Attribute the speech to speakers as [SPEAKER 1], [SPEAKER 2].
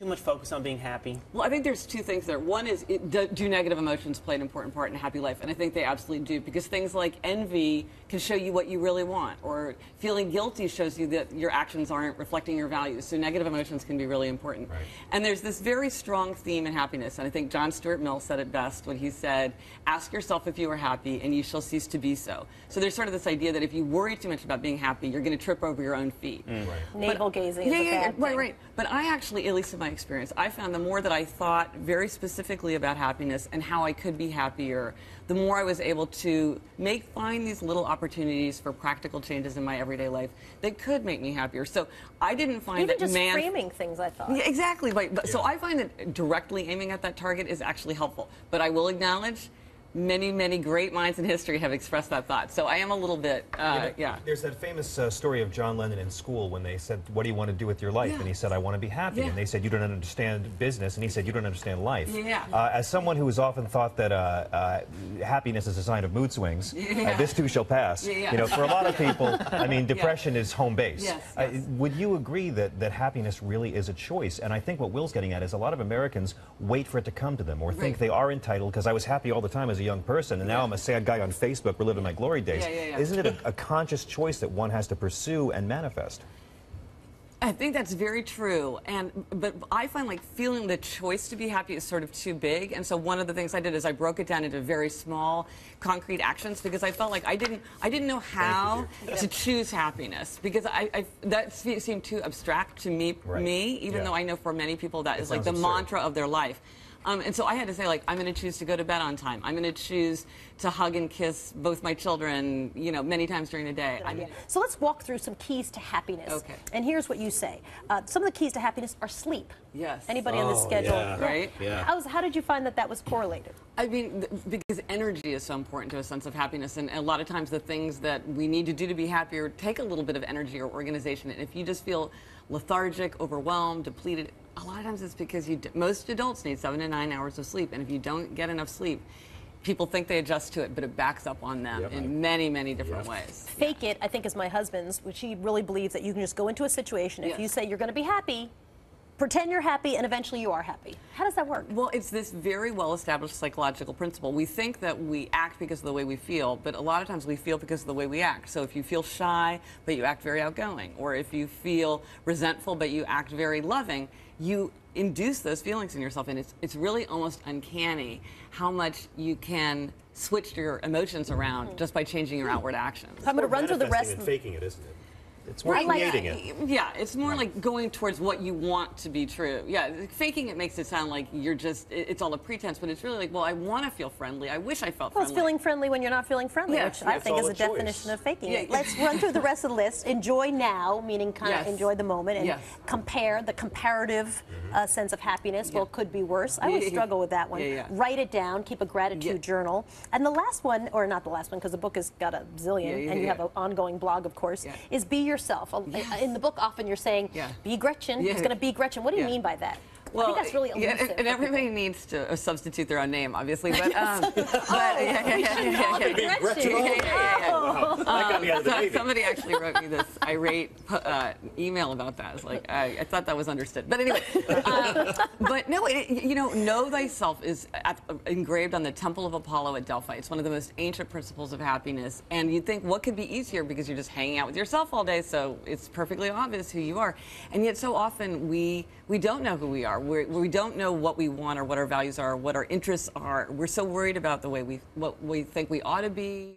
[SPEAKER 1] Too much focus on being happy.
[SPEAKER 2] Well, I think there's two things there. One is, do negative emotions play an important part in a happy life? And I think they absolutely do, because things like envy can show you what you really want, or feeling guilty shows you that your actions aren't reflecting your values. So negative emotions can be really important.
[SPEAKER 3] Right.
[SPEAKER 2] And there's this very strong theme in happiness, and I think John Stuart Mill said it best when he said, ask yourself if you are happy, and you shall cease to be so. So there's sort of this idea that if you worry too much about being happy, you're going to trip over your own feet.
[SPEAKER 3] Right.
[SPEAKER 4] Navel gazing is a bad thing.
[SPEAKER 2] Right. But I actually, at least in my experience, I found the more that I thought very specifically about happiness and how I could be happier, the more I was able to find these little opportunities for practical changes in my everyday life that could make me happier. So I didn't find
[SPEAKER 4] Even
[SPEAKER 2] that
[SPEAKER 4] just framing things, I thought.
[SPEAKER 2] Yeah, exactly. Right. But, so I find that directly aiming at that target is actually helpful. But I will acknowledge many, many great minds in history have expressed that thought. So I am a little bit, yeah.
[SPEAKER 3] There's that famous story of John Lennon in school when they said, what do you want to do with your life?
[SPEAKER 2] Yeah.
[SPEAKER 3] And he said, I want to be happy.
[SPEAKER 2] Yeah.
[SPEAKER 3] And they said, you don't understand business. And he said, you don't understand life.
[SPEAKER 2] Yeah.
[SPEAKER 3] As someone who has often thought that happiness is a sign of mood swings, this too shall pass. You know, for a lot of people, I mean, depression is home base.
[SPEAKER 2] Yes.
[SPEAKER 3] Would you agree that happiness really is a choice? And I think what Will's getting at is a lot of Americans wait for it to come to them, or think they are entitled, because I was happy all the time as a young person, and now I'm a sad guy on Facebook reliving my glory days. Isn't it a conscious choice that one has to pursue and manifest?
[SPEAKER 2] I think that's very true, but I find like feeling the choice to be happy is sort of too big, and so one of the things I did is I broke it down into very small, concrete actions, because I felt like I didn't know how to choose happiness, because that seemed too abstract to me, even though I know for many people that is like the mantra of their life. And so I had to say, like, I'm going to choose to go to bed on time. I'm going to choose to hug and kiss both my children, you know, many times during the day.
[SPEAKER 4] So let's walk through some keys to happiness.
[SPEAKER 2] Okay.
[SPEAKER 4] And here's what you say. Some of the keys to happiness are sleep.
[SPEAKER 2] Yes.
[SPEAKER 4] Anybody on the schedule?
[SPEAKER 3] Yeah.
[SPEAKER 2] Right?
[SPEAKER 3] Yeah.
[SPEAKER 4] How did you find that was correlated?
[SPEAKER 2] I mean, because energy is so important to a sense of happiness, and a lot of times the things that we need to do to be happier take a little bit of energy or organization. And if you just feel lethargic, overwhelmed, depleted, a lot of times it's because most adults need 7 to 9 hours of sleep, and if you don't get enough sleep, people think they adjust to it, but it backs up on them in many, many different ways.
[SPEAKER 4] Fake it, I think, is my husband's, which he really believes that you can just go into a situation. If you say you're going to be happy, pretend you're happy, and eventually you are happy. How does that work?
[SPEAKER 2] Well, it's this very well-established psychological principle. We think that we act because of the way we feel, but a lot of times we feel because of the way we act. So if you feel shy, but you act very outgoing, or if you feel resentful, but you act very loving, you induce those feelings in yourself, and it's really almost uncanny how much you can switch your emotions around just by changing your outward actions.
[SPEAKER 4] I'm going to run through the rest.
[SPEAKER 3] And faking it, isn't it? It's more creating it.
[SPEAKER 2] Yeah, it's more like going towards what you want to be true. Yeah, faking it makes it sound like you're just, it's all a pretense, but it's really like, well, I want to feel friendly. I wish I felt friendly.
[SPEAKER 4] Well, it's feeling friendly when you're not feeling friendly, which I think is a definition of faking it. Let's run through the rest of the list. Enjoy now, meaning kind of enjoy the moment, and compare the comparative sense of happiness. Well, it could be worse. I always struggle with that one. Write it down, keep a gratitude journal. And the last one, or not the last one, because the book has got a zillion, and you have an ongoing blog, of course, is be yourself. In the book, often you're saying, be Gretchen. It's going to be Gretchen. What do you mean by that? Well, I think that's really elusive.
[SPEAKER 2] And everybody needs to substitute their own name, obviously. But, somebody actually wrote me this irate email about that. It's like, I thought that was understood. But anyway, but no, you know thyself is engraved on the Temple of Apollo at Delphi. It's one of the most ancient principles of happiness. And you'd think, what could be easier, because you're just hanging out with yourself all day, so it's perfectly obvious who you are. And yet so often we don't know who we are. We don't know what we want, or what our values are, or what our interests are. We're so worried about what we think we ought to be.